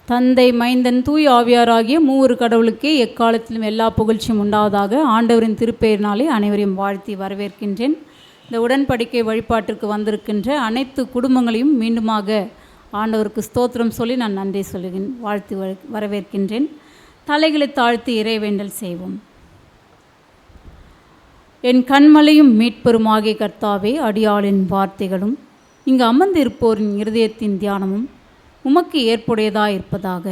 தந்தை, மைந்தன், தூய் ஆவியாராகிய மூவரு கடவுளுக்கே எக்காலத்திலும் எல்லா புகழ்ச்சியும் உண்டாவதாக. ஆண்டவரின் திருப்பெயரினாலே அனைவரையும் வாழ்த்தி வரவேற்கின்றேன். இந்த உடன்படிக்கை வழிபாட்டிற்கு வந்திருக்கின்ற அனைத்து குடும்பங்களையும் மீண்டுமாக ஆண்டவருக்கு ஸ்தோத்திரம் சொல்லி நான் நன்றி வாழ்த்தி வரவேற்கின்றேன். தலைகளை தாழ்த்தி இறைவேண்டல் செய்வோம். என் கண்மலையும் மீட்பெருமாகிய கர்த்தாவே, அடியாளின் வார்த்தைகளும் இங்கு அமர்ந்திருப்போரின் இருதயத்தின் தியானமும் உமக்கு ஏற்புடையதாக இருப்பதாக.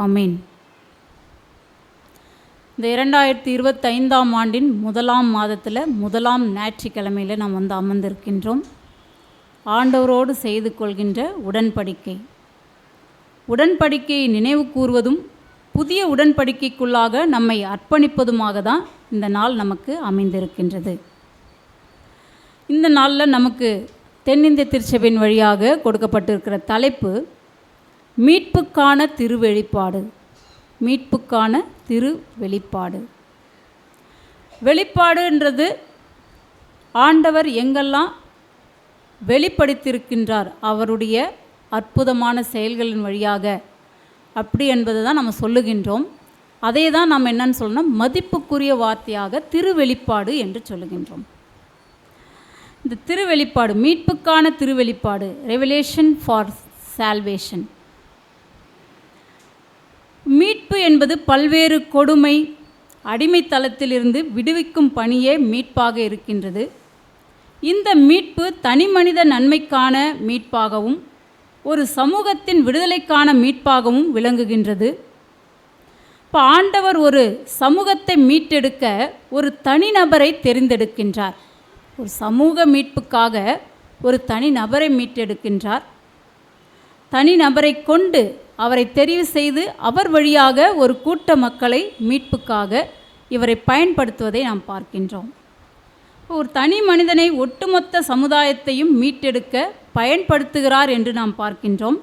ஆமீன். இந்த 2025ஆம் ஆண்டின் முதலாம் மாதத்தில் முதலாம் ஞாயிற்றுக்கிழமையில் நாம் அமர்ந்திருக்கின்றோம். ஆண்டவரோடு செய்து கொள்கின்ற உடன்படிக்கை. உடன்படிக்கையை நினைவு கூறுவதும் புதிய உடன்படிக்கைக்குள்ளாக நம்மை அர்ப்பணிப்பதுமாக தான் இந்த நாள் நமக்கு அமைந்திருக்கின்றது. இந்த நாளில் நமக்கு தென்னிந்திய திருச்சபையின் வழியாக கொடுக்கப்பட்டிருக்கிற தலைப்பு மீட்புக்கான திருவெளிப்பாடு. மீட்புக்கான திருவெளிப்பாடு. வெளிப்பாடுன்றது ஆண்டவர் எங்கெல்லாம் வெளிப்படுத்தியிருக்கின்றார் அவருடைய அற்புதமான செயல்களின் வழியாக, அப்படி என்பதை தான் நம்ம சொல்லுகின்றோம். அதே தான் நம்ம என்னன்னு சொல்லணும், மதிப்புக்குரிய வார்த்தையாக திருவெளிப்பாடு என்று சொல்லுகின்றோம். இந்த திருவெளிப்பாடு, மீட்புக்கான திருவெளிப்பாடு, ரெவலேஷன் ஃபார் சால்வேஷன். மீட்பு என்பது பல்வேறு கொடுமை அடிமைத்தளத்திலிருந்து விடுவிக்கும் பணியே மீட்பாக இருக்கின்றது. இந்த மீட்பு தனி மனித நன்மைக்கான மீட்பாகவும் ஒரு சமூகத்தின் விடுதலைக்கான மீட்பாகவும் விளங்குகின்றது. இப்போ ஆண்டவர் ஒரு சமூகத்தை மீட்டெடுக்க ஒரு தனிநபரை தெரிந்தெடுக்கின்றார். ஒரு சமூக மீட்புக்காக ஒரு தனிநபரை மீட்டெடுக்கின்றார். தனிநபரை கொண்டு அவரை தெரிவு செய்து அவர் வழியாக ஒரு கூட்ட மக்களை மீட்புக்காக இவரை பயன்படுத்துவதை நாம் பார்க்கின்றோம். ஒரு தனி மனிதனை ஒட்டுமொத்த சமுதாயத்தையும் மீட்டெடுக்க பயன்படுத்துகிறார் என்று நாம் பார்க்கின்றோம்.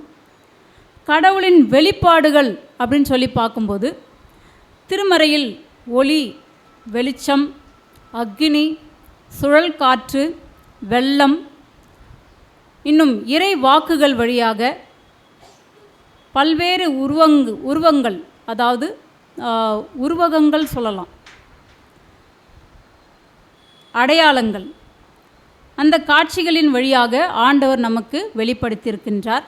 கடவுளின் வெளிப்பாடுகள் அப்படின்னு சொல்லி பார்க்கும்போது திருமறையில் ஒளி, வெளிச்சம், அக்கினி, சுழல் காற்று, வெள்ளம், இன்னும் இறை வாக்குகள் வழியாக பல்வேறு உருவங்கள், அதாவது உருவகங்கள் சொல்லலாம், அடையாளங்கள், அந்த காட்சிகளின் வழியாக ஆண்டவர் நமக்கு வெளிப்படுத்தியிருக்கின்றார்.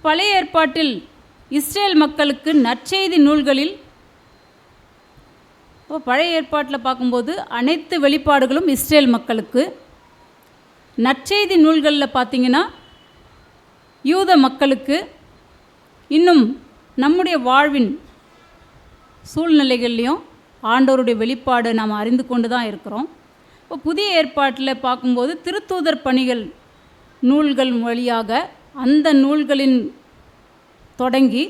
பழைய ஏற்பாட்டில் இஸ்ரேல் மக்களுக்கு நற்செய்தி நூல்களில், பழைய ஏற்பாட்டில் பார்க்கும்போது அனைத்து வெளிப்பாடுகளும் இஸ்ரேல் மக்களுக்கு, நற்செய்தி நூல்களில் பார்த்திங்கன்னா யூத மக்களுக்கு, இன்னும் நம்முடைய வாழ்வின் சூழ்நிலைகள்லையும் ஆண்டவருடைய வெளிப்பாடு நாம் அறிந்து கொண்டு தான் இருக்கிறோம். இப்போ புதிய ஏற்பாட்டில் பார்க்கும்போது திருத்தூதர் பணிகள் நூல்கள் வழியாக அந்த நூல்களின் தொடங்கி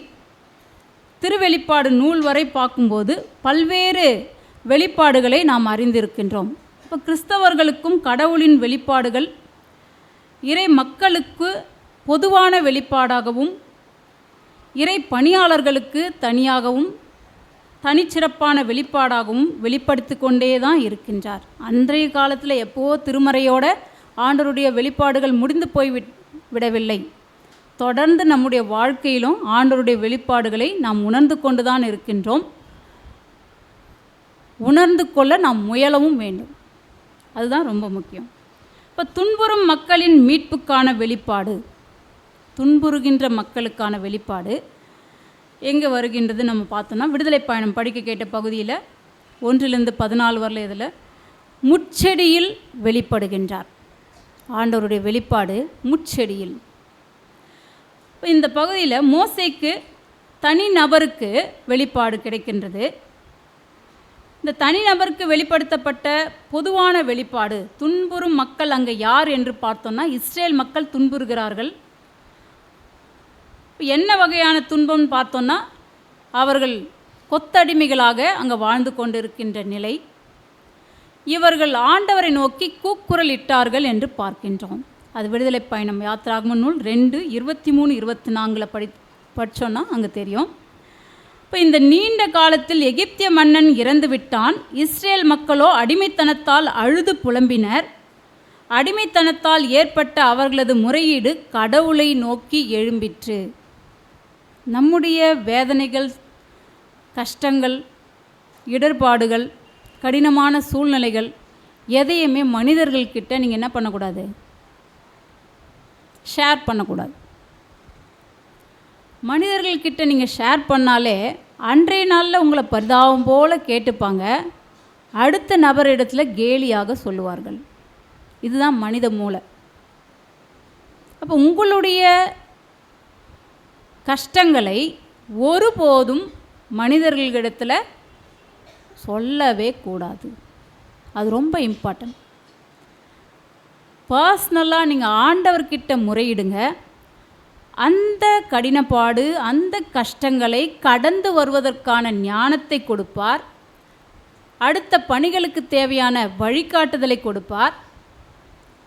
திருவெளிப்பாடு நூல் வரை பார்க்கும்போது பல்வேறு வெளிப்பாடுகளை நாம் அறிந்திருக்கின்றோம். இப்போ கிறிஸ்தவர்களுக்கும் கடவுளின் வெளிப்பாடுகள் இறை மக்களுக்கு பொதுவான வெளிப்பாடாகவும், இறை பணியாளர்களுக்கு தனியாகவும் தனிச்சிறப்பான வெளிப்பாடாகவும் வெளிப்படுத்தி கொண்டே தான் இருக்கின்றார். அன்றைய காலத்தில் எப்போவோ திருமறையோட ஆண்டவருடைய வெளிப்பாடுகள் முடிந்து போய் விடவில்லை. தொடர்ந்து நம்முடைய வாழ்க்கையிலும் ஆண்டவருடைய வெளிப்பாடுகளை நாம் உணர்ந்து கொண்டு தான் இருக்கின்றோம். உணர்ந்து கொள்ள நாம் முயலவும் வேண்டும். அதுதான் ரொம்ப முக்கியம். இப்போ துன்புறும் மக்களின் மீட்புக்கான வெளிப்பாடு, துன்புறுகின்ற மக்களுக்கான வெளிப்பாடு எங்கே வருகின்றது நம்ம பார்த்தோன்னா, விடுதலை பயணம் படிக்க கேட்ட பகுதியில் 1-14 வரல இதில் முட்செடியில் வெளிப்படுகின்றார். ஆண்டவருடைய வெளிப்பாடு முட்செடியில். இந்த பகுதியில் மோசேக்கு தனிநபருக்கு வெளிப்பாடு கிடைக்கின்றது. இந்த தனிநபருக்கு வெளிப்படுத்தப்பட்ட பொதுவான வெளிப்பாடு, துன்புறும் மக்கள் அங்கே யார் என்று பார்த்தோன்னா இஸ்ரேல் மக்கள் துன்புறுகிறார்கள். என்ன வகையான துன்பம்னு பார்த்தோன்னா, அவர்கள் கொத்தடிமைகளாக அங்கே வாழ்ந்து கொண்டிருக்கின்ற நிலை. இவர்கள் ஆண்டவரை நோக்கி கூக்குரல் இட்டார்கள் என்று பார்க்கின்றோம். அது விடுதலை பயணம் யாத்திராகம நூல் 2:23-24 படித்தோன்னா அங்கே தெரியும். இப்போ இந்த நீண்ட காலத்தில் எகிப்திய மன்னன் இறந்து விட்டான். இஸ்ரேல் மக்களோ அடிமைத்தனத்தால் அழுது புலம்பினர். அடிமைத்தனத்தால் ஏற்பட்ட அவர்களது முறையீடு கடவுளை நோக்கி எழும்பிற்று. நம்முடைய வேதனைகள், கஷ்டங்கள், இடர்பாடுகள், கடினமான சூழ்நிலைகள் எதையுமே மனிதர்கள்கிட்ட நீங்கள் என்ன பண்ணக்கூடாது? ஷேர் பண்ணக்கூடாது. மனிதர்கள்கிட்ட நீங்கள் ஷேர் பண்ணாலே அன்றைய நாளில் உங்களை பரிதாபம் போல் கேட்டுப்பாங்க, அடுத்த நபரிடத்துல கேலியாக சொல்லுவார்கள். இதுதான் மனித மூளை. அப்போ உங்களுடைய கஷ்டங்களை ஒருபோதும் மனிதர்களிடத்தில் சொல்லவே கூடாது. அது ரொம்ப இம்பார்ட்டன்ட். பர்சனலாக நீங்கள் ஆண்டவர்கிட்ட முறையிடுங்க. அந்த கடினப்பாடு, அந்த கஷ்டங்களை கடந்து வருவதற்கான ஞானத்தை கொடுப்பார். அடுத்த பணிகளுக்கு தேவையான வழிகாட்டுதலை கொடுப்பார்.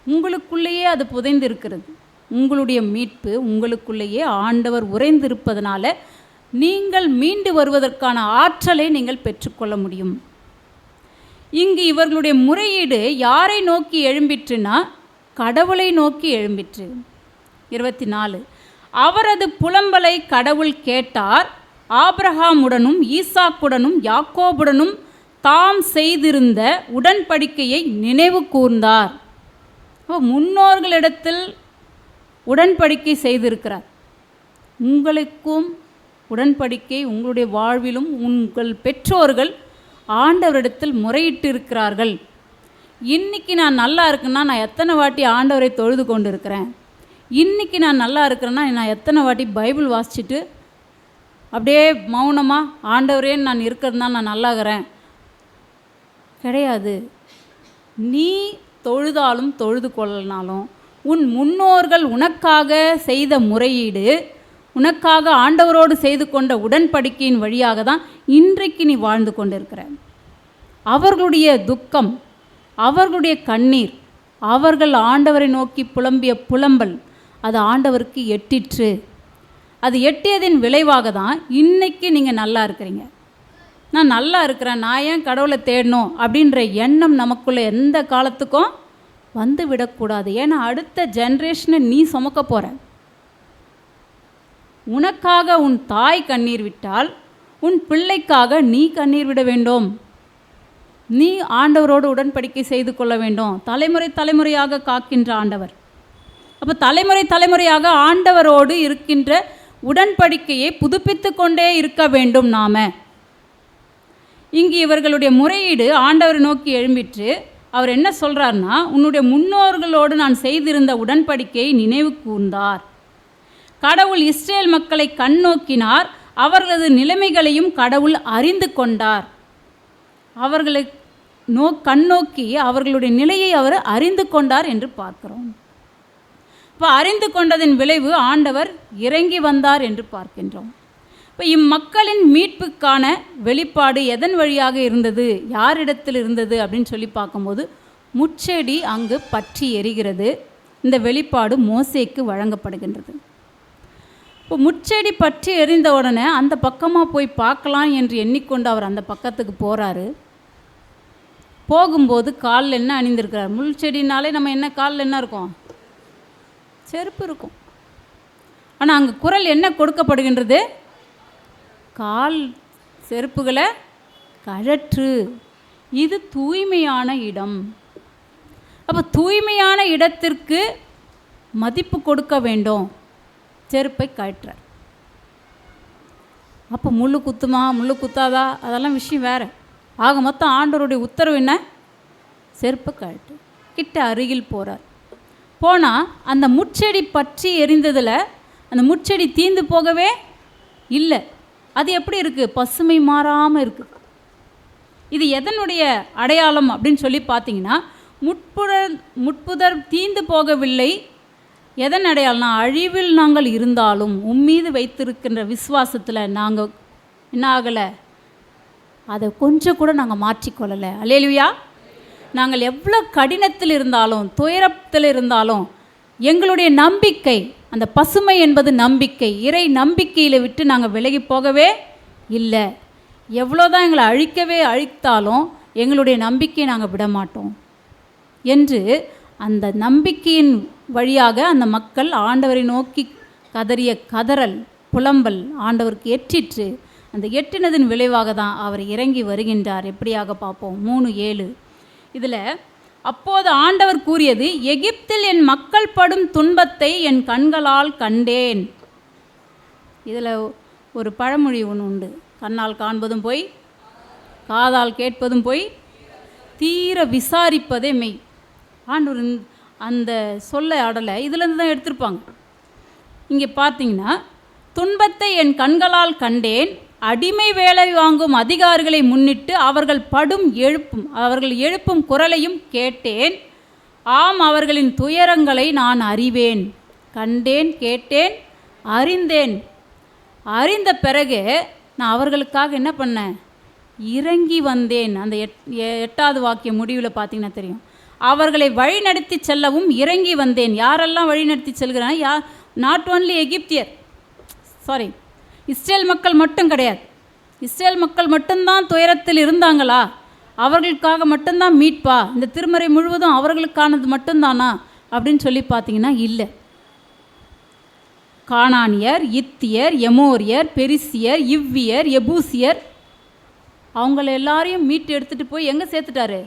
உங்களுக்குள்ளேயே அது புதைந்திருக்கிறது. உங்களுடைய மீட்பு உங்களுக்குள்ளேயே ஆண்டவர் உறைந்திருப்பதனால நீங்கள் மீண்டு வருவதற்கான ஆற்றலை நீங்கள் பெற்றுக்கொள்ள முடியும். இங்கு இவர்களுடைய முறையீடு யாரை நோக்கி எழும்பிற்றுனா, கடவுளை நோக்கி எழும்பிற்று. 24, அவரது புலம்பலை கடவுள் கேட்டார். ஆபிரகாமுடனும் ஈசாக்குடனும் யாக்கோபுடனும் தாம் செய்திருந்த உடன்படிக்கையை நினைவு கூர்ந்தார். முன்னோர்களிடத்தில் உடன்படிக்கை செய்திருக்கிறார். உங்களுக்கும் உடன்படிக்கை, உங்களுடைய வாழ்விலும் உங்கள் பெற்றோர்கள் ஆண்டவரிடத்தில் முறையிட்டு இருக்கிறார்கள். இன்றைக்கி நான் நல்லா இருக்குன்னா நான் எத்தனை வாட்டி ஆண்டவரை தொழுது கொண்டு இருக்கிறேன், இன்றைக்கி நான் நல்லா இருக்கிறேன்னா நான் எத்தனை வாட்டி பைபிள் வாசிச்சுட்டு அப்படியே மௌனமாக ஆண்டவரே நான் இருக்கிறது தான் நான் நல்லாகிறேன். கிடையாது. நீ தொழுதாலும் தொழுது கொள்ளனாலும் உன் முன்னோர்கள் உனக்காக செய்த முறையீடு, உனக்காக ஆண்டவரோடு செய்து கொண்ட உடன்படிக்கையின் வழியாக தான் இன்றைக்கு நீ வாழ்ந்து கொண்டிருக்கிற. அவர்களுடைய துக்கம், அவர்களுடைய கண்ணீர், அவர்கள் ஆண்டவரை நோக்கி புலம்பிய புலம்பல் அது ஆண்டவருக்கு எட்டிற்று. அது எட்டியதின் விளைவாக தான் இன்றைக்கி நீங்கள் நல்லா இருக்கிறீங்க. நான் நல்லா இருக்கிறேன், நான் ஏன் கடவுளை தேடணும் அப்படின்ற எண்ணம் நமக்குள்ளே எந்த காலத்துக்கும் வந்து விடக்கூடாது. ஏன்னா அடுத்த ஜென்ரேஷனை நீ சுமக்க போகிற. உனக்காக உன் தாய் கண்ணீர் விட்டால் உன் பிள்ளைக்காக நீ கண்ணீர் விட வேண்டும். நீ ஆண்டவரோடு உடன்படிக்கை செய்து கொள்ள வேண்டும். தலைமுறை தலைமுறையாக காக்கின்ற ஆண்டவர். அப்போ தலைமுறை தலைமுறையாக ஆண்டவரோடு இருக்கின்ற உடன்படிக்கையை புதுப்பித்து கொண்டே இருக்க வேண்டும். நாம் இங்கு இவர்களுடைய முறையீடு ஆண்டவரை நோக்கி எழும்பிற்று. அவர் என்ன சொல்கிறார்னா, உன்னுடைய முன்னோர்களோடு நான் செய்திருந்த உடன்படிக்கையை நினைவு கூர்ந்தார். கடவுள் இஸ்ரேல் மக்களை கண்ணோக்கினார். அவர்களது நிலைமைகளையும் கடவுள் அறிந்து கொண்டார். அவர்களை கண்ணோக்கி அவர்களுடைய நிலையை அவர் அறிந்து கொண்டார் என்று பார்க்கிறோம். இப்போ அறிந்து கொண்டதின் விளைவு ஆண்டவர் இறங்கி வந்தார் என்று பார்க்கின்றோம். இப்போ இம்மக்களின் மீட்புக்கான வெளிப்பாடு எதன் வழியாக இருந்தது, யாரிடத்தில் இருந்தது அப்படின்னு சொல்லி பார்க்கும்போது, முட்செடி அங்கு பற்றி எரிகிறது. இந்த வெளிப்பாடு மோசேக்கு வழங்கப்படுகின்றது. இப்போ முட்செடி பற்றி எரிந்த உடனே அந்த பக்கமாக போய் பார்க்கலாம் என்று எண்ணிக்கொண்டு அவர் அந்த பக்கத்துக்கு போகிறாரு. போகும்போது காலில் என்ன அணிந்திருக்கிறார்? முள் செடினாலே நம்ம என்ன காலில் என்ன இருக்கும்? செருப்பு இருக்கும். ஆனால் அங்கே குரல் என்ன கொடுக்கப்படுகின்றது? கால் செருப்புகளை கழற்று, இது தூய்மையான இடம். அப்போ தூய்மையான இடத்திற்கு மதிப்பு கொடுக்க வேண்டும். செருப்பை கழற்றார். அப்போ முள்ளு குத்துமா முள்ளு குத்தாதா அதெல்லாம் விஷயம் வேறு. ஆக மொத்தம் ஆண்டவருடைய உத்தரவு என்ன? செருப்பை கழட்டு. கிட்ட அருகில் போகிறார். போனால் அந்த முட்செடி பற்றி எரிந்ததில் அந்த முட்செடி தீந்து போகவே இல்லை. அது எப்படி இருக்குது? பசுமை மாறாமல் இருக்குது. இது எதனுடைய அடையாளம் அப்படின்னு சொல்லி பார்த்தீங்கன்னா, முட்புதர் தீந்து போகவில்லை. எதன் அடையாளம்னா, அழிவில் நாங்கள் இருந்தாலும் உம்மீது வைத்திருக்கின்ற விசுவாசத்தில் நாங்கள் என்ன ஆகலை, அதை கொஞ்சம் கூட நாங்கள் மாற்றிக்கொள்ளலை. அல்லேலூயா. நாங்கள் எவ்வளோ கடினத்தில் இருந்தாலும் துயரத்தில் இருந்தாலும் எங்களுடைய நம்பிக்கை, அந்த பசுமை என்பது நம்பிக்கை, இறை நம்பிக்கையில் விட்டு நாங்கள் விலகி போகவே இல்லை. எவ்வளோதான் எங்களை அழித்தாலும் எங்களுடைய நம்பிக்கையை நாங்கள் விட மாட்டோம் என்று அந்த நம்பிக்கையின் வழியாக அந்த மக்கள் ஆண்டவரை நோக்கி கதறிய கதறல் புலம்பல் ஆண்டவருக்கு எட்டிற்று. அந்த எட்டினதின் விளைவாக தான் அவர் இறங்கி வருகின்றார். எப்படியாக பார்ப்போம். 3:7 இதில், அப்போது ஆண்டவர் கூறியது, எகிப்தில் என் மக்கள் படும் துன்பத்தை என் கண்களால் கண்டேன். இதில் ஒரு பழமொழி ஒன்று உண்டு, கண்ணால் காண்பதும் போய் காதால் கேட்பதும் போய் தீர விசாரிப்பதே மெய். ஆண்டவர் அந்த சொல்ல ஆடலை இதிலேருந்து தான் எடுத்திருப்பாங்க. இங்கே பார்த்தீங்கன்னா, துன்பத்தை என் கண்களால் கண்டேன், அடிமை வேலை வாங்கும் அதிகாரிகளை முன்னிட்டு அவர்கள் எழுப்பும் குரலையும் கேட்டேன். ஆம், அவர்களின் துயரங்களை நான் அறிவேன். கண்டேன், கேட்டேன், அறிந்தேன். அறிந்த பிறகு நான் அவர்களுக்காக என்ன பண்ணேன்? இறங்கி வந்தேன். அந்த 8வது வாக்கிய முடிவில் பார்த்தீங்கன்னா தெரியும். அவர்களை வழிநடத்தி செல்லவும் இறங்கி வந்தேன். யாரெல்லாம் வழிநடத்தி செல்கிறாங்க? நாட் ஓன்லி எகிப்தியர், இஸ்ரேல் மக்கள் மட்டும் கிடையாது. இஸ்ரேல் மக்கள் மட்டும்தான் துயரத்தில் இருந்தாங்களா? அவர்களுக்காக மட்டும்தான் மீட்பா? இந்த திருமறை முழுவதும் அவர்களுக்கானது மட்டும்தானா அப்படின்னு சொல்லி பார்த்தீங்கன்னா இல்லை. கானானியர், இத்தியர், எமோரியர், பெரிசியர், இவ்வியர், எபூசியர், அவங்கள எல்லாரையும் மீட்டு எடுத்துகிட்டு போய் எங்கே சேர்த்துட்டாரு?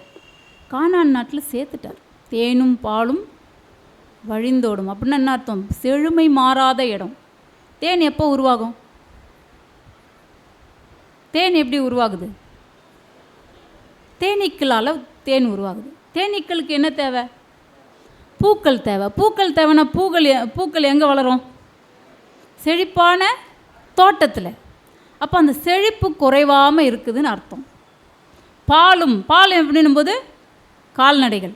கானான் நாட்டில் சேர்த்துட்டார். தேனும் பாலும் வழிந்தோடும் அப்படின்னு என்ன அர்த்தம்? செழுமை மாறாத இடம். தேன் எப்போ உருவாகும்? தேன் எப்படி உருவாகுது? தேனீக்களால் தேன் உருவாகுது. தேனீக்களுக்கு என்ன தேவை? பூக்கள் தேவை. பூக்கள் தேவைன்னா பூக்கள் எங்கே வளரும்? செழிப்பான தோட்டத்தில். அப்போ அந்த செழிப்பு குறைவாமல் இருக்குதுன்னு அர்த்தம். பாலும் எப்படின்னும் போது கால்நடைகள்.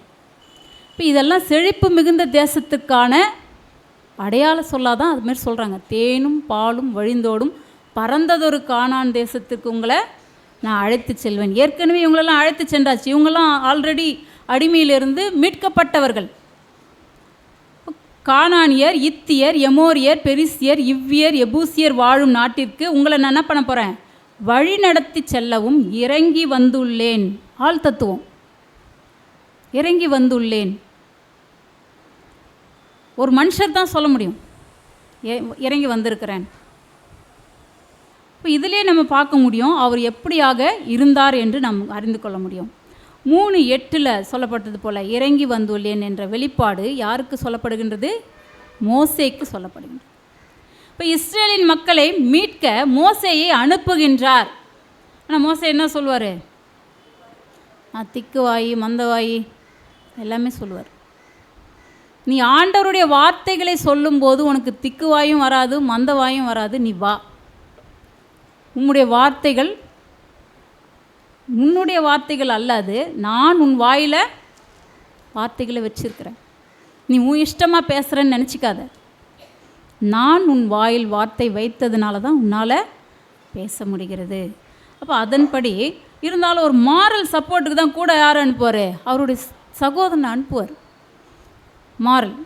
இப்போ இதெல்லாம் செழிப்பு மிகுந்த தேசத்துக்கான அடையாள சொல்லாதான் அதுமாரி சொல்கிறாங்க. தேனும் பாலும் வழிந்தோடும் பறந்ததொரு கானான் தேசத்துக்கு உங்களை நான் அழைத்து செல்வேன். ஏற்கனவே இவங்களெல்லாம் அழைத்து சென்றாச்சு. இவங்கெல்லாம் ஆல்ரெடி அடிமையிலிருந்து மீட்கப்பட்டவர்கள். கானானியர், இத்தியர், எமோரியர், பெரிசியர், இவ்வியர், எபூசியர் வாழும் நாட்டிற்கு உங்களை நான் என்ன பண்ண போகிறேன்? வழி நடத்தி செல்லவும் இறங்கி வந்துள்ளேன். ஆள் தத்துவம். இறங்கி வந்துள்ளேன். ஒரு மனுஷர் தான் சொல்ல முடியும் இறங்கி வந்திருக்கிறேன். இப்போ இதிலே நம்ம பார்க்க முடியும் அவர் எப்படியாக இருந்தார் என்று நாம் அறிந்து கொள்ள முடியும். 3:8 சொல்லப்பட்டது போல இறங்கி வந்துள்ளேன் என்ற வெளிப்பாடு யாருக்கு சொல்லப்படுகின்றது? மோசேக்கு சொல்லப்படுகின்றது. இப்போ இஸ்ரேலின் மக்களை மீட்க மோசேயை அனுப்புகின்றார். ஆனால் மோசே என்ன சொல்லுவார்? நான் திக்குவாயி மந்தவாயி எல்லாமே சொல்லுவார். நீ ஆண்டவருடைய வார்த்தைகளை சொல்லும்போது உனக்கு திக்குவாயும் வராது, மந்தவாயும் வராது. நீ வா, உன்னுடைய வார்த்தைகள் அல்லது நான் உன் வாயில் வார்த்தைகளை வச்சிருக்கிறேன். நீ உன் இஷ்டமாக பேசுகிறேன்னு நினச்சிக்காத. நான் உன் வாயில் வார்த்தை வைத்ததுனால தான் உன்னால் பேச முடிகிறது. அப்போ அதன்படி இருந்தாலும் ஒரு மாரல் சப்போர்ட்டுக்கு தான் கூட யார் அனுப்புவார்? அவருடைய சகோதரனை அனுப்புவார். மாரல்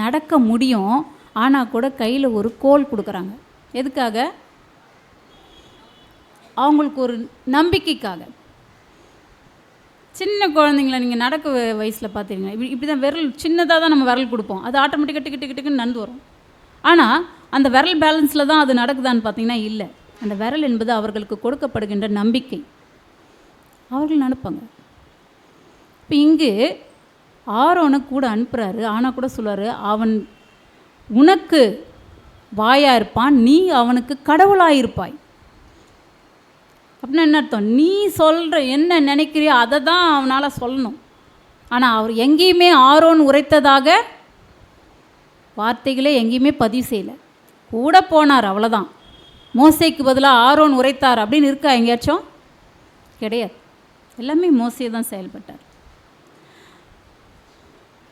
நடக்க முடியும், ஆனால் கூட கையில் ஒரு கோல் கொடுக்குறாங்க. எதுக்காக? அவங்களுக்கு ஒரு நம்பிக்கைக்காக. சின்ன குழந்தைங்கள நீங்கள் நடக்க வயசில் பார்த்தீங்கன்னா இப்படி தான் விரல் சின்னதாக தான் நம்ம விரல் கொடுப்போம். அது ஆட்டோமேட்டிக்காக டிக்கெட்டுக்குன்னு நடந்து வரும். ஆனால் அந்த விரல் பேலன்ஸில் தான் அது நடக்குதான்னு பார்த்தீங்கன்னா இல்லை. அந்த விரல் என்பது அவர்களுக்கு கொடுக்கப்படுகின்ற நம்பிக்கை. அவர்கள் அனுப்பாங்க. இப்போ இங்கு ஆரோனை கூட அனுப்புகிறாரு. ஆனால் கூட சொல்லுவார், அவன் உனக்கு வாயாக இருப்பான், நீ அவனுக்கு கடவுளாக இருப்பாய். அப்படின்னா என்ன அர்த்தம்? நீ சொல்கிற என்ன நினைக்கிறியோ அதை தான் அவனால் சொல்லணும். ஆனால் அவர் எங்கேயுமே ஆரோன் உரைத்ததாக வார்த்தைகளே எங்கேயுமே பதிவு செய்யலை. கூட போனார், அவ்வளோதான். மோசேக்கு பதிலாக ஆரோன் உரைத்தார் அப்படின்னு இருக்கா எங்கேயாச்சும்? கிடையாது. எல்லாமே மோசே தான் செயல்பட்டார்.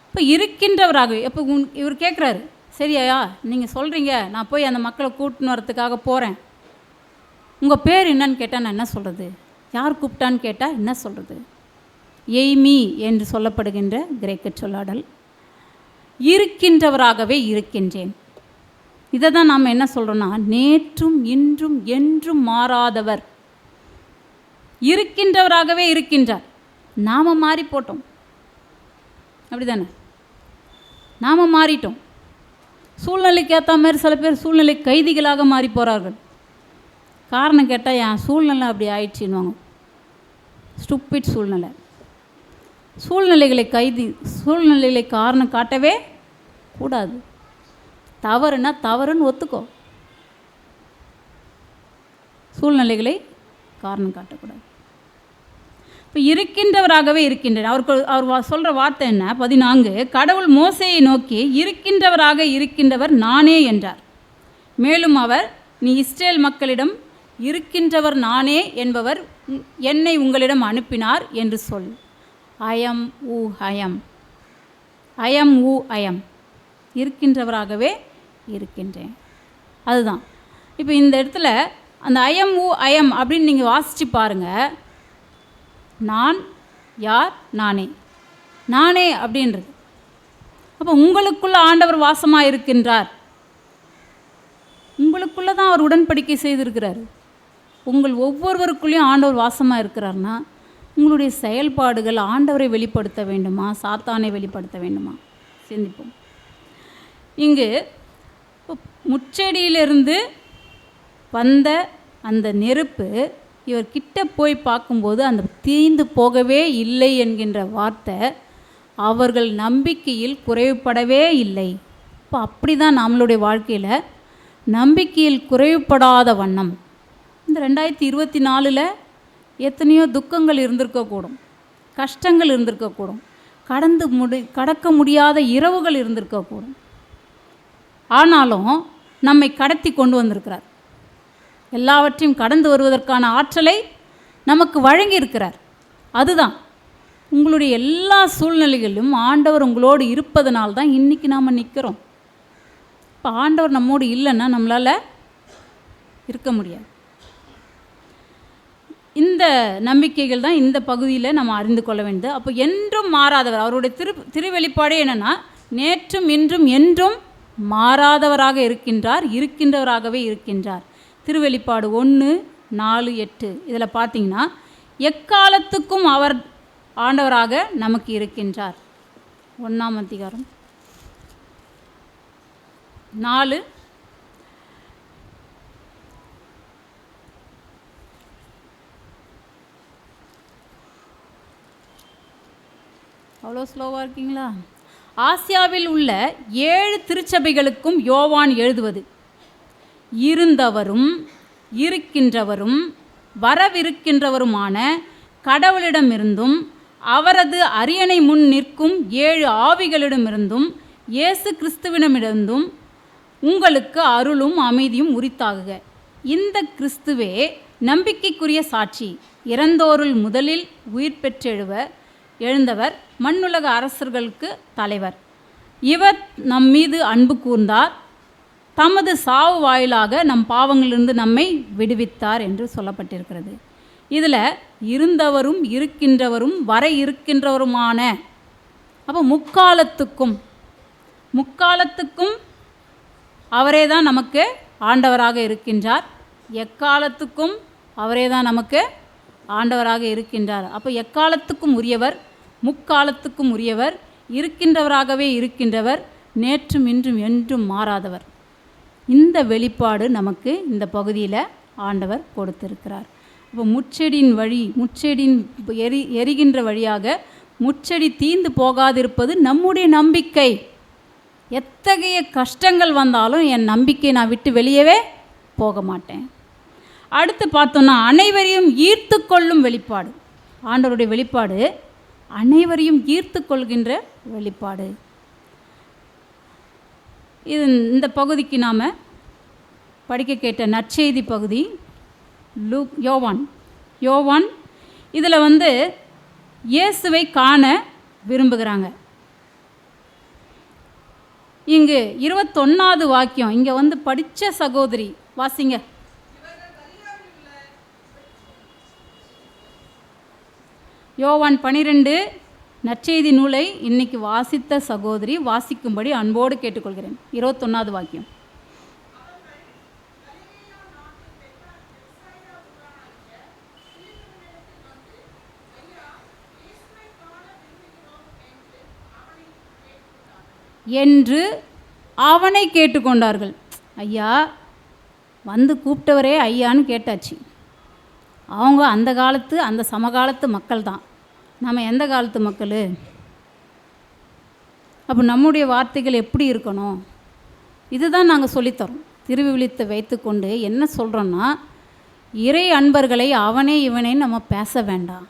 இப்போ இருக்கின்றவராகவே இப்போ இவர் கேட்குறாரு, சரியா நீங்கள் சொல்கிறீங்க, நான் போய் அந்த மக்களை கூட்டின்னு வரத்துக்காக போகிறேன். உங்கள் பேர் என்னன்னு கேட்டால் நான் என்ன சொல்கிறது? யார் கூப்பிட்டான்னு கேட்டால் என்ன சொல்கிறது? எய்மி என்று சொல்லப்படுகின்ற கிரேக்க சொல்லாடல். இருக்கின்றவராகவே இருக்கின்றேன். இதை தான் நாம் என்ன சொல்கிறோன்னா, நேற்றும் இன்றும் என்றும் மாறாதவர் இருக்கின்றவராகவே இருக்கின்றார். நாம் மாறி போட்டோம், அப்படி தானே? நாம் மாறிட்டோம். சூழ்நிலைக்கு ஏற்ற மாதிரி சில பேர் சூழ்நிலை கைதிகளாக மாறி போகிறார்கள். காரணம் கேட்டால் என் சூழ்நிலை அப்படி ஆயிடுச்சுன்னுவாங்க. ஸ்டூப்பிட் சூழ்நிலை. சூழ்நிலைகளை காரணம் காட்டவே கூடாது. தவறுனா தவறுன்னு ஒத்துக்கோ. சூழ்நிலைகளை காரணம் காட்டக்கூடாது. இப்போ இருக்கின்றவராகவே இருக்கின்றனர். அவர் சொல்கிற வார்த்தை என்ன? 14, கடவுள் மோசேயை நோக்கி இருக்கின்றவராக இருக்கின்றவர் நானே என்றார். மேலும் அவர், நீ இஸ்ரேல் மக்களிடம் இருக்கின்றவர் நானே என்பவர் என்னை உங்களிடம் அனுப்பினார் என்று சொல். ஐயம் ஊ ஐயம், ஐயம் ஊ ஐயம், இருக்கின்றவராகவே இருக்கின்றேன். அதுதான் இப்போ இந்த இடத்துல அந்த ஐயம் ஊ ஐயம் அப்படின்னு நீங்கள் வாசித்து பாருங்கள். நான் யார்? நானே. நானே அப்படின்றது. அப்போ உங்களுக்குள்ள ஆண்டவர் வாசமாக இருக்கின்றார். உங்களுக்குள்ளே தான் அவர் உடன்படிக்கை செய்திருக்கிறார். உங்கள் ஒவ்வொருவருக்குள்ளேயும் ஆண்டவர் வாசமாக இருக்கிறார்னா உங்களுடைய செயல்பாடுகள் ஆண்டவரை வெளிப்படுத்த வேண்டுமா, சாத்தானை வெளிப்படுத்த வேண்டுமா? சிந்திப்போம். இங்கு முச்செடியிலிருந்து வந்த அந்த நெருப்பு இவர் கிட்ட போய் பார்க்கும்போது அந்த தீந்து போகவே இல்லை என்கின்ற வார்த்தை அவர்கள் நம்பிக்கையில் குறைவுபடவே இல்லை. இப்போ அப்படி தான் நம்மளுடைய வாழ்க்கையில் நம்பிக்கையில் குறைவுபடாத வண்ணம் இந்த 2024 எத்தனையோ துக்கங்கள் இருந்திருக்கக்கூடும், கஷ்டங்கள் இருந்திருக்கக்கூடும், கடக்க முடியாத இரவுகள் இருந்திருக்கக்கூடும். ஆனாலும் நம்மை கடத்தி கொண்டு வந்திருக்கிறார். எல்லாவற்றையும் கடந்து வருவதற்கான ஆற்றலை நமக்கு வழங்கி இருக்கிறார். அதுதான் உங்களுடைய எல்லா சூழ்நிலைகளிலும் ஆண்டவர் உங்களோடு இருப்பதனால்தான் இன்றைக்கி நாம் நிற்கிறோம். இப்போ ஆண்டவர் நம்மோடு இல்லைன்னா நம்மளால் இருக்க முடியாது. இந்த நம்பிக்கைகள் தான் இந்த பகுதியில் நம்ம அறிந்து கொள்ள வேண்டும். அப்போ என்றும் மாறாதவர், அவருடைய திருவெளிப்பாடே என்னென்னா, நேற்றும் இன்றும் என்றும் மாறாதவராக இருக்கின்றார், இருக்கின்றவராகவே இருக்கின்றார். திருவெளிப்பாடு 1:4-8 இதில் பார்த்தீங்கன்னா எக்காலத்துக்கும் அவர் ஆண்டவராக நமக்கு இருக்கின்றார். 1ஆம் அதிகாரம் 4. அவ்வளோ ஸ்லோவாக இருக்கீங்களா? ஆசியாவில் உள்ள 7 திருச்சபைகளுக்கும் யோவான் எழுதுவது, இருந்தவரும் இருக்கின்றவரும் வரவிருக்கின்றவருமான கடவுளிடமிருந்தும் அவரது அரியணை முன் நிற்கும் 7 ஆவிகளிடமிருந்தும் இயேசு கிறிஸ்துவிடமிருந்தும் உங்களுக்கு அருளும் அமைதியும் உரித்தாகுக. இந்த கிறிஸ்துவே நம்பிக்கைக்குரிய சாட்சி, இறந்தோருள் முதலில் உயிர் எழுந்தவர், மண்ணுலக அரசர்களுக்கு தலைவர். இவர் நம் மீது அன்பு கூர்ந்தார், தமது சாவு வாயிலாக நம் பாவங்களிலிருந்து நம்மை விடுவித்தார் என்று சொல்லப்பட்டிருக்கிறது. இதில் இருந்தவரும் இருக்கின்றவரும் வர இருக்கின்றவருமான, அப்போ முக்காலத்துக்கும் அவரே தான் நமக்கு ஆண்டவராக இருக்கின்றார். எக்காலத்துக்கும் அவரே தான் நமக்கு ஆண்டவராக இருக்கின்றார். அப்போ எக்காலத்துக்கும் உரியவர், முக்காலத்துக்கும் உரியவர், இருக்கின்றவராகவே இருக்கின்றவர், நேற்றும் இன்றும் என்றும் மாறாதவர். இந்த வெளிப்பாடு நமக்கு இந்த பகுதியில் ஆண்டவர் கொடுத்திருக்கிறார். இப்போ முச்செடியின் எரிகின்ற வழியாக முச்செடி தீந்து போகாதிருப்பது நம்முடைய நம்பிக்கை. எத்தகைய கஷ்டங்கள் வந்தாலும் என் நம்பிக்கை நான் விட்டு வெளியவே போக மாட்டேன். அடுத்து பார்த்தோன்னா அனைவரையும் ஈர்த்து கொள்ளும் வெளிப்பாடு. ஆண்டவருடைய வெளிப்பாடு அனைவரையும் ஈர்த்து கொள்கின்ற வெளிப்பாடு. இந்த பகுதிக்கு நாம் படிக்க கேட்ட நற்செய்தி பகுதி யோவான் இதில் இயேசுவை காண விரும்புகிறாங்க. இங்கு 21வது வாக்கியம் இங்கே படித்த சகோதரி வாசிங்க. யோவான் 12 நற்செய்தி நூலை இன்னைக்கு வாசித்த சகோதரி வாசிக்கும்படி அன்போடு கேட்டுக்கொள்கிறேன். 21வது வாக்கியம். என்று அவனை கேட்டுக்கொண்டார்கள். ஐயா வந்து கூப்பிட்டவரே ஐயான்னு கேட்டாச்சு. அவங்க அந்த காலத்து அந்த சமகாலத்து மக்கள் தான், நம்ம எந்த காலத்து மக்கள்? அப்போ நம்முடைய வார்த்தைகள் எப்படி இருக்கணும்? இதுதான் நாங்கள் சொல்லித்தரோம். திருவிழித்தை வைத்துக்கொண்டு என்ன சொல்கிறோன்னா, இறை அன்பர்களை அவனே இவனே நம்ம பேச வேண்டாம்.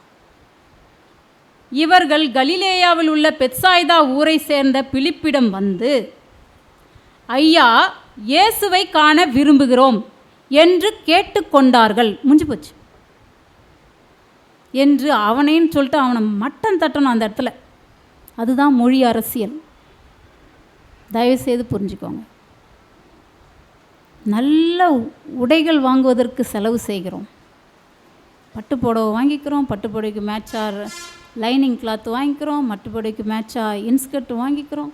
இவர்கள் கலிலேயாவில் உள்ள பெத்சாய்தா ஊரை சேர்ந்த பிலிப்பிடம் வந்து, ஐயா இயேசுவை காண விரும்புகிறோம் என்று கேட்டுக்கொண்டார்கள். முடிஞ்சு போச்சு என்று அவனேன்னு சொல்லிட்டு அவனை மட்டம் தட்டணும் அந்த இடத்துல. அதுதான் மொழி அரசியல். தயவுசெய்து புரிஞ்சுக்கோங்க. நல்ல உடைகள் வாங்குவதற்கு செலவு செய்கிறோம். பட்டு புடவை வாங்கிக்கிறோம், பட்டு புடவைக்கு மேட்சாக லைனிங் கிளாத் வாங்கிக்கிறோம், மட்டு புடவைக்கு மேட்சாக இன்ஸ்கர்ட் வாங்கிக்கிறோம்,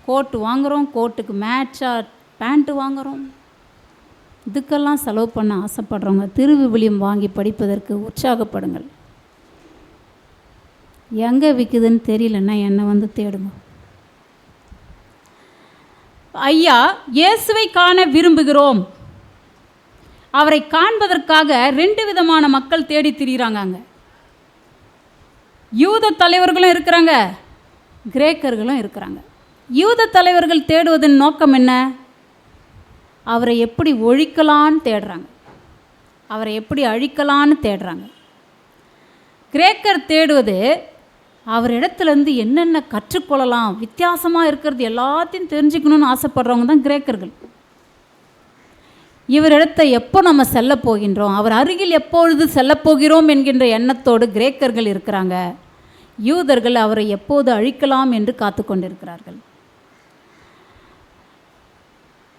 கோட்டு வாங்குகிறோம், கோட்டுக்கு மேட்சாக பேண்ட்டு வாங்குகிறோம். இதுக்கெல்லாம் செலவு பண்ண ஆசைப்படுறவங்க திருவிவிலியம் வாங்கி படிப்பதற்கு உற்சாகப்படுங்கள். எங்கே விற்குதுன்னு தெரியலன்னா என்னை வந்து தேடுங்க. ஐயா இயேசுவை காண விரும்புகிறோம். அவரை காண்பதற்காக 2 விதமான மக்கள் தேடி திரிகிறாங்க. அங்கே யூத தலைவர்களும் இருக்கிறாங்க, கிரேக்கர்களும் இருக்கிறாங்க. யூத தலைவர்கள் தேடுவதன் நோக்கம் என்ன? அவரை எப்படி ஒழிக்கலான்னு தேடுறாங்க, அவரை எப்படி அழிக்கலான்னு தேடுறாங்க. கிரேக்கர் தேடுவது அவரிடத்துலேருந்து என்னென்ன கற்றுக்கொள்ளலாம், வித்தியாசமாக இருக்கிறது எல்லாத்தையும் தெரிஞ்சுக்கணுன்னு ஆசைப்படுறவங்க தான் கிரேக்கர்கள். இவரிடத்தை எப்போ நம்ம செல்ல போகின்றோம், அவர் அருகில் எப்பொழுது செல்லப்போகிறோம் என்கின்ற எண்ணத்தோடு கிரேக்கர்கள் இருக்கிறாங்க. யூதர்கள் அவரை எப்போது அழிக்கலாம் என்று காத்து கொண்டிருக்கிறார்கள்.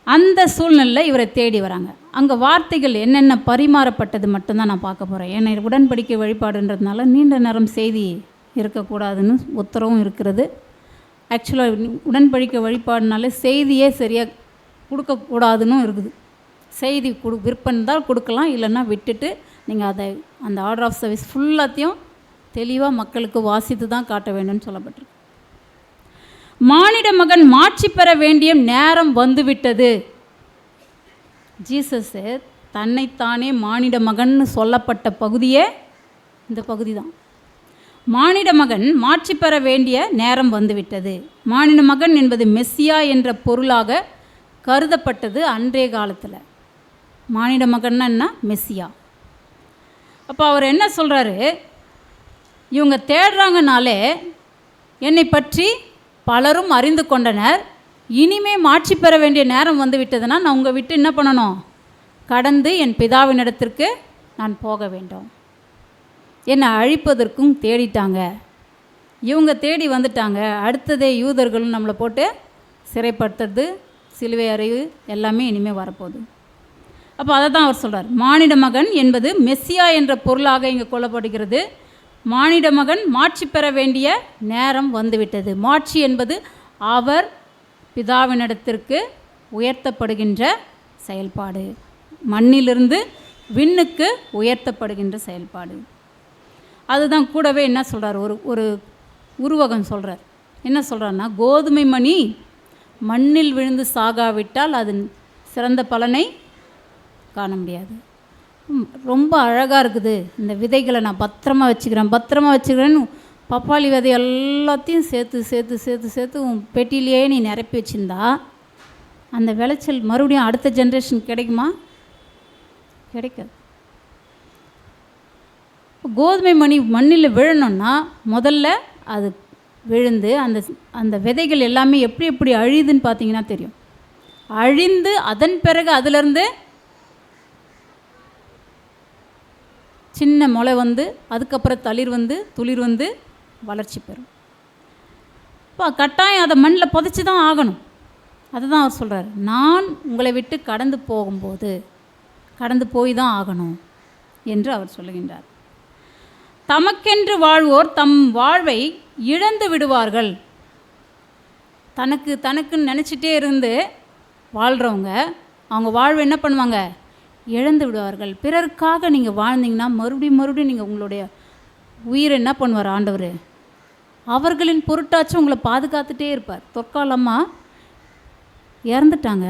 அந்த சூழ்நிலையில் இவரை தேடி வராங்க. அங்கே வார்த்தைகள் என்னென்ன பரிமாறப்பட்டது மட்டும்தான் நான் பார்க்க போகிறேன். ஏன்னா உடன்படிக்கை வழிபாடுன்றதுனால நீண்ட நேரம் செய்தி இருக்கக்கூடாதுன்னு உத்தரவும் இருக்கிறது. ஆக்சுவலாக உடன்படிக்கை வழிபாடுனால செய்தியே சரியாக கொடுக்கக்கூடாதுன்னு இருக்குது. செய்தி விற்பனை தான் கொடுக்கலாம், இல்லைன்னா விட்டுட்டு நீங்கள் அதை அந்த ஆர்டர் ஆஃப் சர்வீஸ் ஃபுல்லாத்தையும் தெளிவாக மக்களுக்கு வாசித்து தான் காட்ட வேண்டும்னு சொல்லப்பட்டிருக்கு. மானிட மகன் மாட்சி பெற வேண்டிய நேரம் வந்துவிட்டது. ஜீசஸு தன்னைத்தானே மானிட மகன் சொல்லப்பட்ட பகுதியே இந்த பகுதி தான். மானிட மகன் மாட்சி பெற வேண்டிய நேரம் வந்துவிட்டது. மானிட மகன் என்பது மெஸ்ஸியா என்ற பொருளாக கருதப்பட்டது அன்றைய காலத்தில். மானிட மகன்னா என்ன? மெஸ்ஸியா. அப்போ அவர் என்ன சொல்கிறாரு? இவங்க தேடுறாங்கனாலே என்னை பற்றி பலரும் அறிந்து கொண்டனர். இனிமே மாட்சி பெற வேண்டிய நேரம் வந்து விட்டதுன்னா நான் உங்கள் விட்டு என்ன பண்ணணும்? கடந்து என் பிதாவினிடத்திற்கு நான் போக வேண்டும். என்னை அழிப்பதற்கும் தேடிட்டாங்க, இவங்க தேடி வந்துட்டாங்க. அடுத்ததே யூதர்களும் நம்மளை போட்டு சிறைப்படுத்துறது, சிலுவை அறைவு எல்லாமே இனிமேல் வரப்போகுது. அப்போ அதை தான் அவர் சொல்கிறார். மானிட மகன் என்பது மெஸ்ஸியா என்ற பொருளாக இங்கே கொள்ளப்படுகிறது. மானிட மகன் மாட்சி பெற வேண்டிய நேரம் வந்துவிட்டது. மாட்சி என்பது அவர் பிதாவினிடத்திற்கு உயர்த்தப்படுகின்ற செயல்பாடு, மண்ணிலிருந்து விண்ணுக்கு உயர்த்தப்படுகின்ற செயல்பாடு. அதுதான் கூடவே என்ன சொல்கிறார்? ஒரு உருவகம் சொல்கிறார். என்ன சொல்கிறாருன்னா, கோதுமை மணி மண்ணில் விழுந்து சாகாவிட்டால் அது சிறந்த பலனை காண முடியாது. ரொம்ப அழகாக இருக்குது. இந்த விதைகளை நான் பத்திரமா வச்சுக்கிறேன்னு பப்பாளி விதை எல்லாத்தையும் சேர்த்து சேர்த்து சேர்த்து சேர்த்து உன் பெட்டியிலேயே நீ நிரப்பி வச்சுருந்தா அந்த விளைச்சல் மறுபடியும் அடுத்த ஜென்ரேஷன் கிடைக்குமா? கிடைக்காது. கோதுமை மணி மண்ணில் விழணுன்னா முதல்ல அது விழுந்து அந்த விதைகள் எல்லாமே எப்படி அழியுதுன்னு பார்த்தீங்கன்னா தெரியும். அழிந்து அதன் பிறகு அதிலிருந்து சின்ன முளை வந்து அதுக்கப்புறம் தளிர் வந்து துளிர் வந்து வளர்ச்சி பெறும். இப்போ கட்டாயம் அதை மண்ணில் புதைச்சி தான் ஆகணும். அதுதான் அவர் சொல்கிறார். நான் உங்களை விட்டு கடந்து போகும்போது கடந்து போய் தான் ஆகணும் என்று அவர் சொல்லுகின்றார். தமக்கென்று வாழ்வோர் தம் வாழ்வை இழந்து விடுவார்கள். தனக்குன்னு நினச்சிட்டே இருந்து வாழ்கிறவங்க அவங்க வாழ்வை என்ன பண்ணுவாங்க? இழந்து விடுவார்கள். பிறருக்காக நீங்கள் வாழ்ந்தீங்கன்னா மறுபடியும் நீங்கள் உங்களுடைய உயிரை என்ன பண்ணுவார்? ஆண்டவர் அவர்களின் பொருட்டாச்சும் உங்களை பாதுகாத்துட்டே இருப்பார். தொற்கால் அம்மா இறந்துட்டாங்க.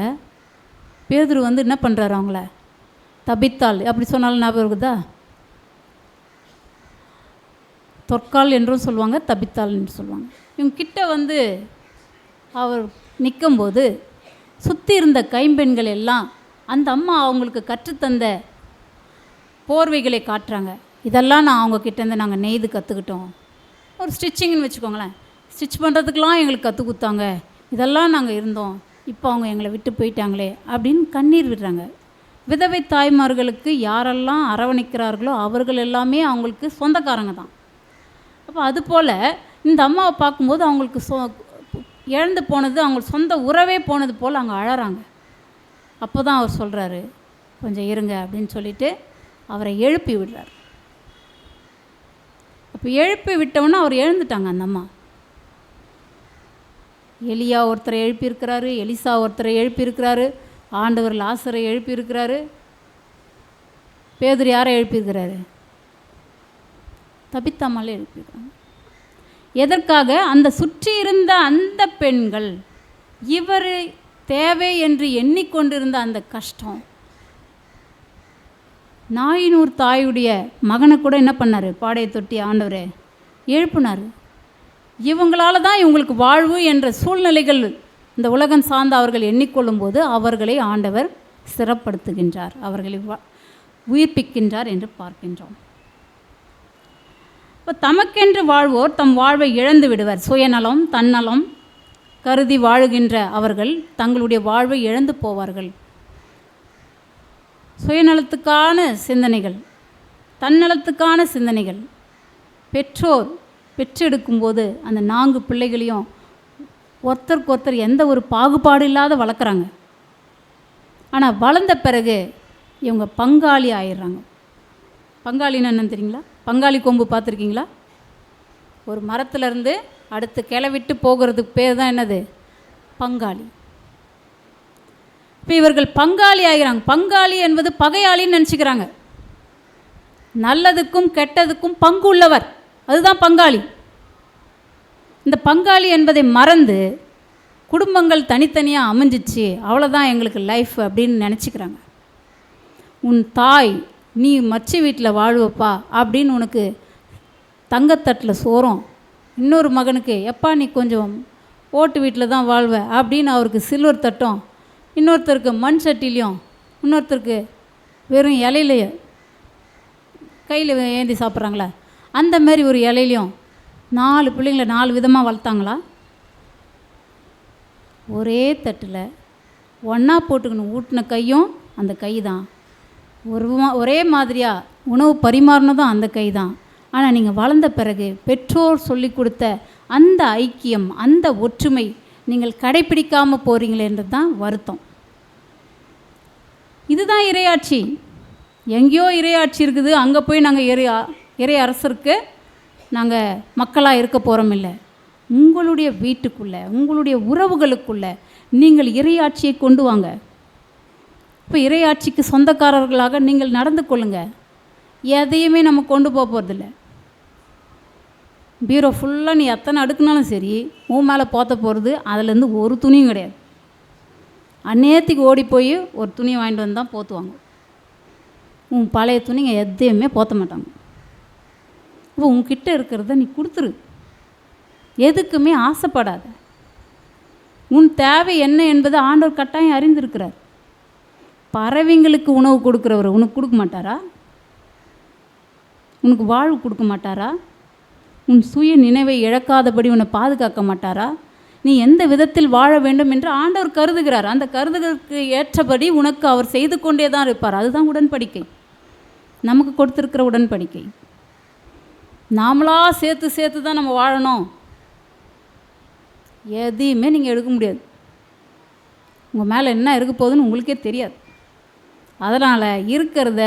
பேதுரு வந்து என்ன பண்ணுறாரு, அவங்கள தபித்தாள் அப்படி சொன்னாலும் ஞாபகம் இருக்குதா? தொற்கால் என்றும் சொல்லுவாங்க, தபித்தாள் என்று சொல்லுவாங்க. இவங்க கிட்ட வந்து அவர் நிற்கும்போது சுற்றி இருந்த கைம்பெண்கள் எல்லாம் அந்த அம்மா அவங்களுக்கு கற்றுத்தந்த போர்வைகளை காட்டுறாங்க. இதெல்லாம் நான் அவங்க கிட்டேருந்து நாங்கள் நெய்து கற்றுக்கிட்டோம். ஒரு ஸ்டிச்சிங்னு வச்சுக்கோங்களேன், ஸ்டிச் பண்ணுறதுக்கெலாம் எங்களுக்கு கற்றுக் கொடுத்தாங்க. இதெல்லாம் நாங்கள் இருந்தோம், இப்போ அவங்க எங்களை விட்டு போயிட்டாங்களே அப்படின்னு கண்ணீர் விடுறாங்க. விதவை தாய்மார்களுக்கு யாரெல்லாம் அரவணைக்கிறார்களோ அவர்கள் எல்லாமே அவங்களுக்கு சொந்தக்காரங்க தான். அப்போ அதுபோல் இந்த அம்மாவை பார்க்கும்போது அவங்களுக்கு இழந்து போனது, அவங்க சொந்த உறவே போனது போல் அங்கே அழறாங்க. அப்போ தான் அவர் சொல்கிறாரு, கொஞ்சம் இருங்க அப்படின்னு சொல்லிட்டு அவரை எழுப்பி விடுறார். அப்போ எழுப்பி விட்டவுடனே அவர் எழுந்துட்டாங்க. அந்த அம்மா எலியா ஒருத்தரை எழுப்பியிருக்கிறாரு, எலிசா ஒருத்தரை எழுப்பியிருக்கிறாரு, ஆண்டவர் லாசரை எழுப்பியிருக்கிறாரு. பேதுரு யாரை எழுப்பியிருக்கிறாரு? தபித்தாமலே எழுப்பியிருக்காங்க. எதற்காக? அந்த சுற்றி இருந்த அந்த பெண்கள் இவர் தேவை என்று எண்ணிக்கொண்டிருந்த அந்த கஷ்டம். நாயினூர் தாயுடைய மகனை கூட என்ன பண்ணார்? பாடையை தொட்டி ஆண்டவரே எழுப்பினார். இவங்களால தான் இவங்களுக்கு வாழ்வு என்ற சூழ்நிலைகள் இந்த உலகம் சார்ந்த அவர்கள் எண்ணிக்கொள்ளும் போது அவர்களை ஆண்டவர் சிறப்படுத்துகின்றார், அவர்களை உயிர்ப்பிக்கின்றார் என்று பார்க்கின்றோம். இப்போ தமக்கென்று வாழ்வோர் தம் வாழ்வை இழந்து விடுவர். சுயநலம் தன்னலம் கருதி வாழுகின்ற அவர்கள் தங்களுடைய வாழ்வை இழந்து போவார்கள். சுயநலத்துக்கான சிந்தனைகள், தன்னலத்துக்கான சிந்தனைகள். பெற்றோர் பெற்றெடுக்கும்போது அந்த 4 பிள்ளைகளையும் ஒருத்தருக்கு ஒருத்தர் எந்த ஒரு பாகுபாடு இல்லாத வளர்க்குறாங்க. ஆனால் வளர்ந்த பிறகு இவங்க பங்காளி ஆயிடுறாங்க. பங்காளின்னு என்னன்னு தெரியுங்களா? பங்காளி கொம்பு பார்த்துருக்கீங்களா? ஒரு மரத்துலேருந்து அடுத்து கிளவிட்டு போகிறதுக்கு பேர் தான் என்னது? பங்காளி. இப்போ இவர்கள் பங்காளி ஆகிறாங்க. பங்காளி என்பது பகையாளின்னு நினச்சிக்கிறாங்க. நல்லதுக்கும் கெட்டதுக்கும் பங்கு உள்ளவர், அதுதான் பங்காளி. இந்த பங்காளி என்பதை மறந்து குடும்பங்கள் தனித்தனியாக அமைஞ்சிச்சு, அவ்வளோதான் எங்களுக்கு லைஃப் அப்படின்னு நினச்சிக்கிறாங்க. உன் தாய் நீ மச்சி வீட்டில் வாழ்வப்பா அப்படின்னு உனக்கு தங்கத்தட்டில் சோறும், இன்னொரு மகனுக்கு எப்பா நீ கொஞ்சம் ஓட்டு வீட்டில் தான் வாழ்வ அப்படின்னு அவருக்கு சில்வர் தட்டும், இன்னொருத்தருக்கு மண் சட்டிலையும், இன்னொருத்தருக்கு வெறும் இலையிலையே கையில் ஏந்தி சாப்பிட்றாங்களே அந்த மாதிரி ஒரு இலையிலையும் 4 பிள்ளைங்களை 4 விதமாக வளர்த்தாங்களா? ஒரே தட்டில் ஒன்றா போட்டுக்கணும் ஊட்டின கையும் அந்த கை தான், ஒரே மாதிரியாக உணவு பரிமாறினதும் அந்த கை தான். ஆனால் நீங்கள் வளர்ந்த பிறகு பெற்றோர் சொல்லி கொடுத்த அந்த ஐக்கியம், அந்த ஒற்றுமை நீங்கள் கடைப்பிடிக்காமல் போகிறீங்களேன்றது தான் வருத்தம். இதுதான் இறையாட்சி. எங்கேயோ இறையாட்சி இருக்குது, அங்கே போய் நாங்கள் இறை அரசருக்கு நாங்கள் மக்களாக இருக்க போகிறோம் இல்லை. உங்களுடைய வீட்டுக்குள்ளே, உங்களுடைய உறவுகளுக்குள்ளே நீங்கள் இறையாட்சியை கொண்டு வாங்க. இப்போ இறையாட்சிக்கு சொந்தக்காரர்களாக நீங்கள் நடந்து கொள்ளுங்கள். எதையுமே நம்ம கொண்டு போக போகிறதில்ல. பீரோ ஃபுல்லாக நீ எத்தனை அடுக்குனாலும் சரி, உன் மேலே போற்ற போகிறது அதுலேருந்து ஒரு துணியும் கிடையாது. அந்நேரத்துக்கு ஓடி போய் ஒரு துணியை வாங்கிட்டு வந்து தான் போற்றுவாங்க. உன் பழைய துணிங்க எதையுமே போற்ற மாட்டாங்க. இப்போ உன்கிட்ட இருக்கிறத நீ கொடுத்துரு, எதுக்குமே ஆசைப்படாத. உன் தேவை என்ன என்பது ஆண்டவர் கட்டாயம் அறிந்திருக்கிறார். பறவைங்களுக்கு உணவு கொடுக்குறவர் உனக்கு கொடுக்க மாட்டாரா? உனக்கு வாழ்வு கொடுக்க மாட்டாரா? உன் சுய நினைவை இழக்காதபடி உன்னை பாதுகாக்க மாட்டாரா? நீ எந்த விதத்தில் வாழ வேண்டும் என்று ஆண்டவர் கருதுகிறார். அந்த கருதுகளுக்கு ஏற்றபடி உனக்கு அவர் செய்து கொண்டே தான் இருப்பார். அதுதான் உடன்படிக்கை, நமக்கு கொடுத்துருக்கிற உடன்படிக்கை. நாமளாக சேர்த்து சேர்த்து தான் நம்ம வாழணும், எதையுமே நீங்கள் எடுக்க முடியாது. உங்கள் மேலே என்ன இருக்க போகுதுன்னு உங்களுக்கே தெரியாது. அதனால் இருக்கிறத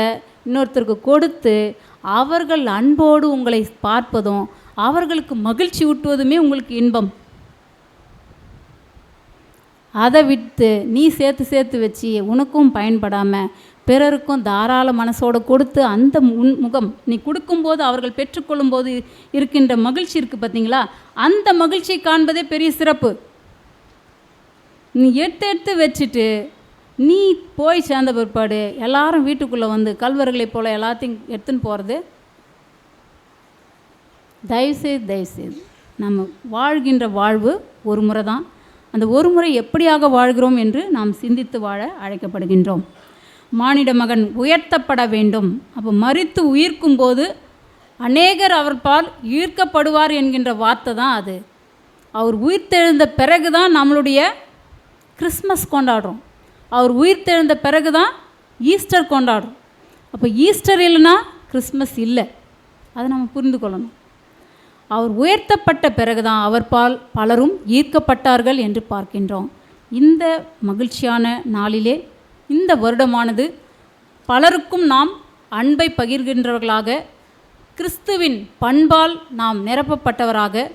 இன்னொருத்தருக்கு கொடுத்து அவர்கள் அன்போடு உங்களை பார்ப்பதும் அவர்களுக்கு மகிழ்ச்சி ஊட்டுவதுமே உங்களுக்கு இன்பம். அதை விட்டு நீ சேர்த்து சேர்த்து வச்சு உனக்கும் பயன்படாமல் பிறருக்கும் தாராள மனசோடு கொடுத்து அந்த முகம் நீ கொடுக்கும்போது அவர்கள் பெற்றுக்கொள்ளும்போது இருக்கின்ற மகிழ்ச்சி இருக்குது பார்த்தீங்களா, அந்த மகிழ்ச்சியை காண்பதே பெரிய சிறப்பு. நீ எடுத்து எடுத்து வச்சுட்டு நீ போய் சேர்ந்த பிற்பாடு எல்லாரும் வீட்டுக்குள்ளே வந்து கல்வர்களை போல் எல்லாத்தையும் எடுத்துன்னு போகிறது தயவுசெய்து நம்ம வாழ்கின்ற வாழ்வு ஒரு முறை தான். அந்த ஒரு முறை எப்படியாக வாழ்கிறோம் என்று நாம் சிந்தித்து வாழ அழைக்கப்படுகின்றோம். மானிட மகன் உயர்த்தப்பட வேண்டும். அப்போ மரித்து உயிர்க்கும் போது அநேகர் அவர் பால் ஈர்க்கப்படுவார் என்கின்ற வார்த்தை தான் அது. அவர் உயிர்த்தெழுந்த பிறகு தான் நம்மளுடைய கிறிஸ்மஸ் கொண்டாடுறோம். அவர் உயிர்த்தெழுந்த பிறகு தான் ஈஸ்டர் கொண்டாடுறோம். அப்போ ஈஸ்டர் இல்லைன்னா கிறிஸ்மஸ் இல்லை. அதை நம்ம புரிந்து கொள்ளணும். அவர் உயர்த்தப்பட்ட பிறகுதான் அவர் பால் பலரும் ஈர்க்கப்பட்டார்கள் என்று பார்க்கின்றோம். இந்த மகிழ்ச்சியான நாளிலே இந்த வருடமானது பலருக்கும் நாம் அன்பை பகிர்கின்றவர்களாக, கிறிஸ்துவின் பண்பால் நாம் நிரப்பப்பட்டவராக,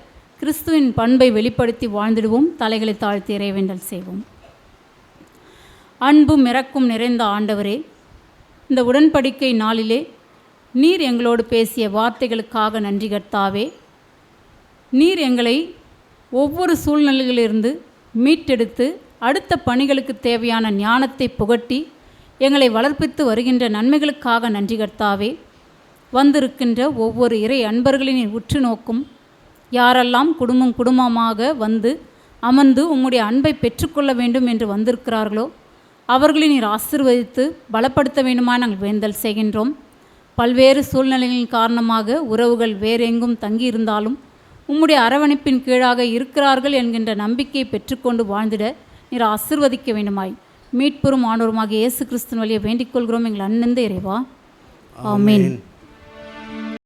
கிறிஸ்துவின் பண்பை வெளிப்படுத்தி வாழ்ந்திடுவோம். தலைகளை தாழ்த்தி இறைவேண்டல் செய்வோம். அன்பும் இரக்கும் நிறைந்த ஆண்டவரே, இந்த உடன்படிக்கை நாளிலே நீர் எங்களோடு பேசிய வார்த்தைகளுக்காக நன்றி கர்த்தாவே. நீர் எங்களை ஒவ்வொரு சூழ்நிலையிலிருந்து மீட்டெடுத்து அடுத்த பணிகளுக்கு தேவையான ஞானத்தை புகட்டி எங்களை வளர்ப்பித்து வருகின்ற நன்மைகளுக்காக நன்றி கர்த்தாவே. வந்திருக்கின்ற ஒவ்வொரு இறை அன்பர்களின் உற்று நோக்கும், யாரெல்லாம் குடும்பமாக வந்து அமர்ந்து உம்முடைய அன்பை பெற்றுக்கொள்ள வேண்டும் என்று வந்திருக்கிறார்களோ அவர்களை நீர் ஆசீர்வதித்து பலப்படுத்த வேண்டுமா நாங்கள் வேண்டல் செய்கின்றோம். பல்வேறு சூழ்நிலைகளின் காரணமாக உறவுகள் வேறெங்கும் தங்கியிருந்தாலும் உம்முடைய அரவணைப்பின் கீழாக இருக்கிறார்கள் என்கின்ற நம்பிக்கையை பெற்றுக்கொண்டு வாழ்ந்திட நீர் ஆசீர்வதிக்க வேண்டுமாய் மீட்பெரும் ஆண்டவருமாகிய இயேசு கிறிஸ்துவின் வழியை வேண்டிக் கொள்கிறோம் எங்கள் அன்பிந்த இறைவா. ஆமென்.